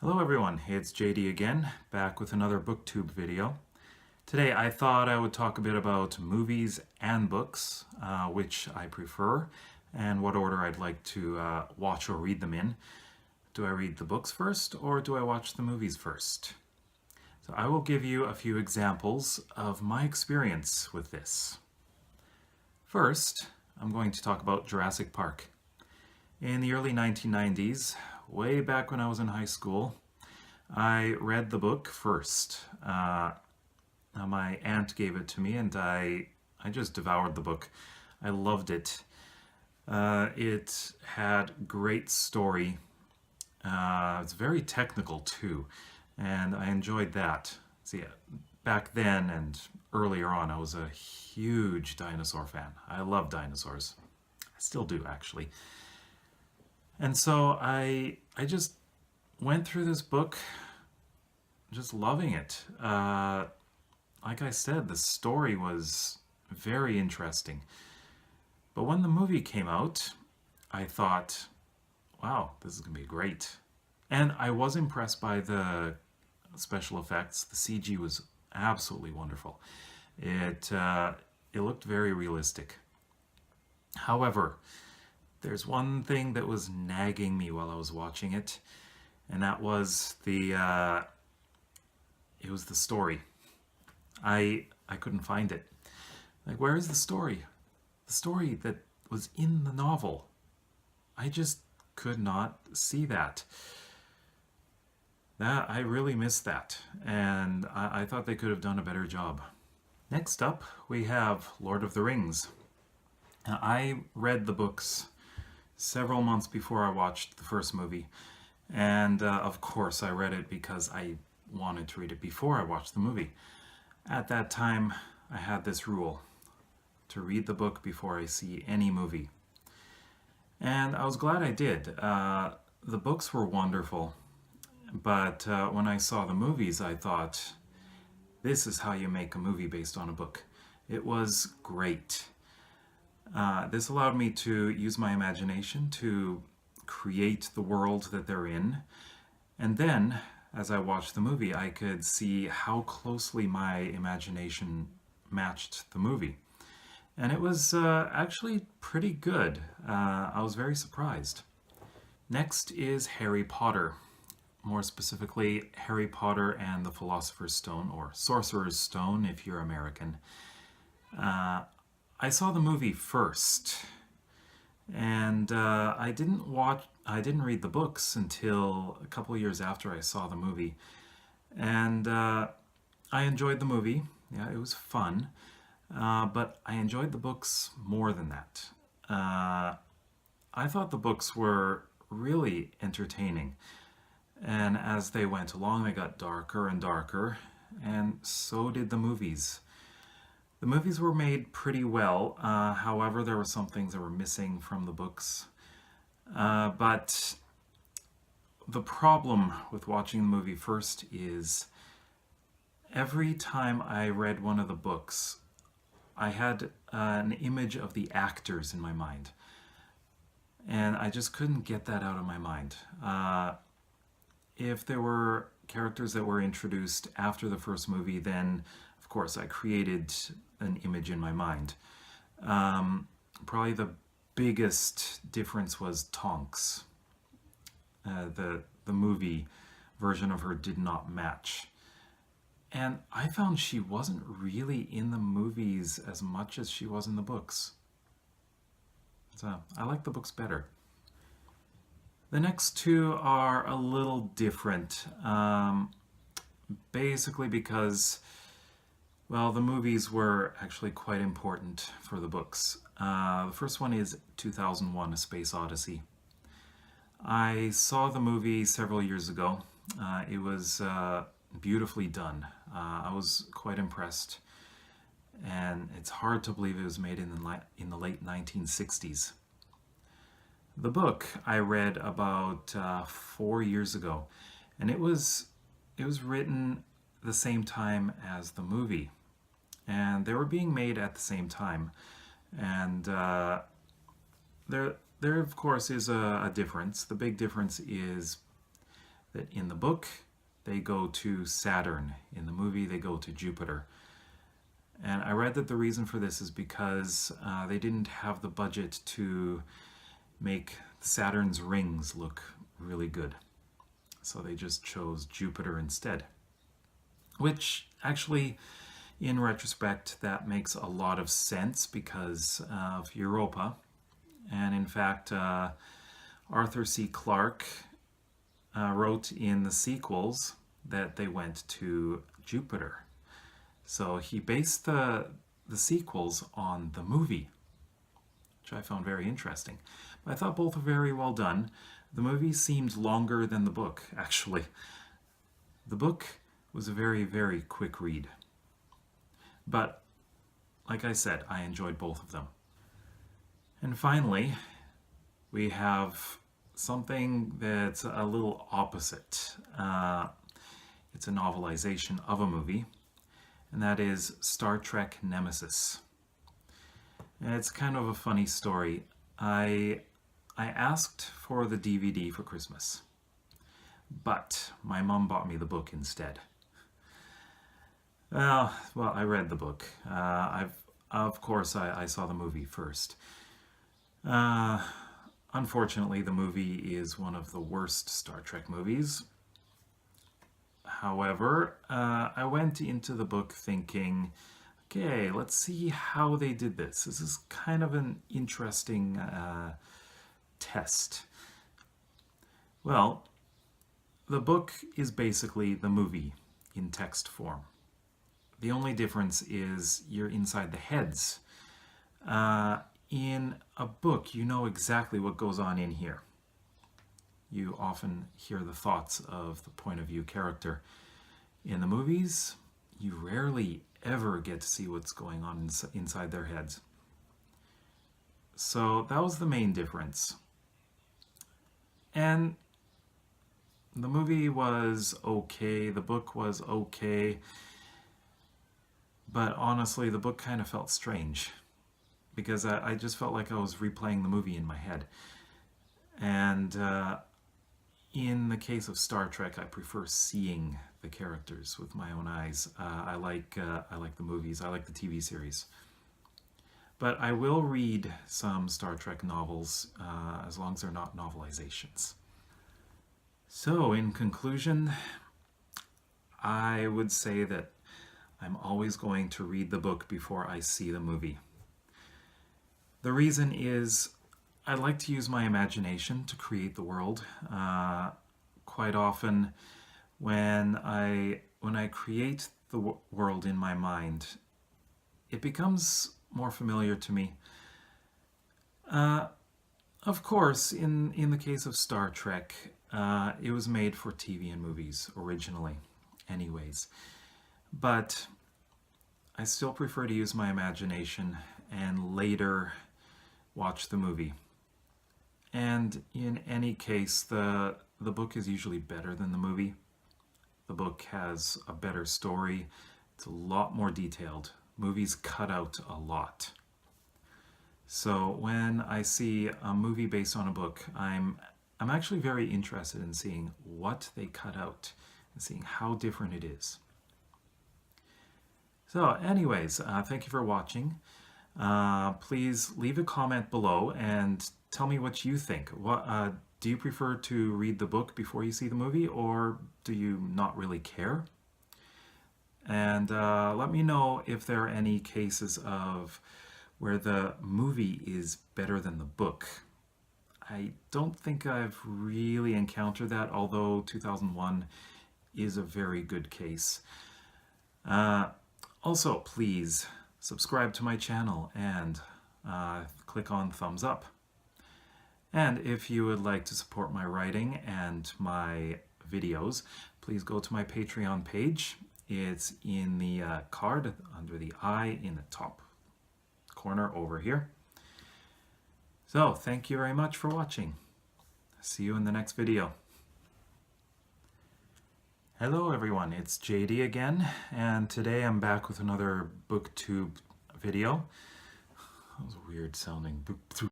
Hello everyone, it's JD again, back with another booktube video. Today I thought I would talk a bit about movies and books, which I prefer, and what order I'd like to watch or read them in. Do I read the books first, or do I watch the movies first? So I will give you a few examples of my experience with this. First, I'm going to talk about Jurassic Park. In the early 1990s, way back when I was in high school, I read the book first. My aunt gave it to me and I just devoured the book. I loved it. It had great story. It's very technical too, and I enjoyed that. See, back then and earlier on, I was a huge dinosaur fan. I love dinosaurs. I still do, actually. And so I just went through this book just loving it. Like I said, the story was very interesting. But when the movie came out, I thought, wow, this is going to be great. And I was impressed by the special effects. The CG was absolutely wonderful. It looked very realistic. However, there's one thing that was nagging me while I was watching it, and that was the story. I couldn't find it. Like, where is the story? The story that was in the novel. I just could not see that. I really missed that, and I thought they could have done a better job. Next up, we have Lord of the Rings. Now, I read the books several months before I watched the first movie, and of course I read it because I wanted to read it before I watched the movie. At that time, I had this rule to read the book before I see any movie. And I was glad I did. The books were wonderful, but when I saw the movies, I thought, this is how you make a movie based on a book. It was great. This allowed me to use my imagination to create the world that they're in, and then as I watched the movie, I could see how closely my imagination matched the movie. And it was actually pretty good. I was very surprised. Next is Harry Potter. More specifically, Harry Potter and the Philosopher's Stone, or Sorcerer's Stone if you're American. I saw the movie first, and I didn't read the books until a couple of years after I saw the movie. And I enjoyed the movie. Yeah, it was fun. But I enjoyed the books more than that. I thought the books were really entertaining. And as they went along, they got darker and darker, and so did the movies. The movies were made pretty well. However, there were some things that were missing from the books. But the problem with watching the movie first is every time I read one of the books, I had an image of the actors in my mind. And I just couldn't get that out of my mind. If there were characters that were introduced after the first movie, then of course I created an image in my mind. Probably the biggest difference was Tonks. The movie version of her did not match. And I found she wasn't really in the movies as much as she was in the books. So I like the books better. The next two are a little different. Basically because, well, the movies were actually quite important for the books. The first one is 2001: A Space Odyssey. I saw the movie several years ago. It was beautifully done. I was quite impressed, and it's hard to believe it was made in the late 1960s. The book I read about 4 years ago, and it was written the same time as the movie, and they were being made at the same time. And there of course is a difference. The big difference is that in the book they go to Saturn, in the movie they go to Jupiter. And I read that the reason for this is because they didn't have the budget to make Saturn's rings look really good. So they just chose Jupiter instead. Which actually, in retrospect, that makes a lot of sense because of Europa. And in fact, Arthur C. Clarke wrote in the sequels that they went to Jupiter. So he based the sequels on the movie, which I found very interesting. But I thought both were very well done. The movie seemed longer than the book, actually. The book was a very, very quick read. But, like I said, I enjoyed both of them. And finally, we have something that's a little opposite. It's a novelization of a movie, and that is Star Trek Nemesis. And it's kind of a funny story. I asked for the DVD for Christmas, but my mom bought me the book instead. Well, I read the book. Of course, I saw the movie first. Unfortunately, the movie is one of the worst Star Trek movies. However, I went into the book thinking, okay, let's see how they did this. This is kind of an interesting test. Well, the book is basically the movie in text form. The only difference is you're inside the heads. In a book, you know exactly what goes on in here. You often hear the thoughts of the point of view character. In the movies, you rarely ever get to see what's going on inside their heads. So that was the main difference. And the movie was okay, the book was okay, but honestly, the book kind of felt strange because I just felt like I was replaying the movie in my head. And in the case of Star Trek, I prefer seeing the characters with my own eyes. I like the movies, I like the TV series. But I will read some Star Trek novels as long as they're not novelizations. So in conclusion, I would say that I'm always going to read the book before I see the movie. The reason is I like to use my imagination to create the world. Quite often when I create the world in my mind, it becomes more familiar to me. Of course, in the case of Star Trek, it was made for TV and movies originally, anyways. But I still prefer to use my imagination and later watch the movie. And in any case, the book is usually better than the movie. The book has a better story. It's a lot more detailed. Movies cut out a lot. So when I see a movie based on a book, I'm actually very interested in seeing what they cut out and seeing how different it is. So anyways, thank you for watching. Please leave a comment below and tell me what you think. Do you prefer to read the book before you see the movie, or do you not really care? And let me know if there are any cases of where the movie is better than the book. I don't think I've really encountered that, although 2001 is a very good case. Also, please subscribe to my channel and click on thumbs up. And if you would like to support my writing and my videos, please go to my Patreon page. It's in the card under the I in the top corner over here. So thank you very much for watching. See you in the next video. Hello everyone, it's JD again, and today I'm back with another BookTube video. That was a weird sounding BookTube.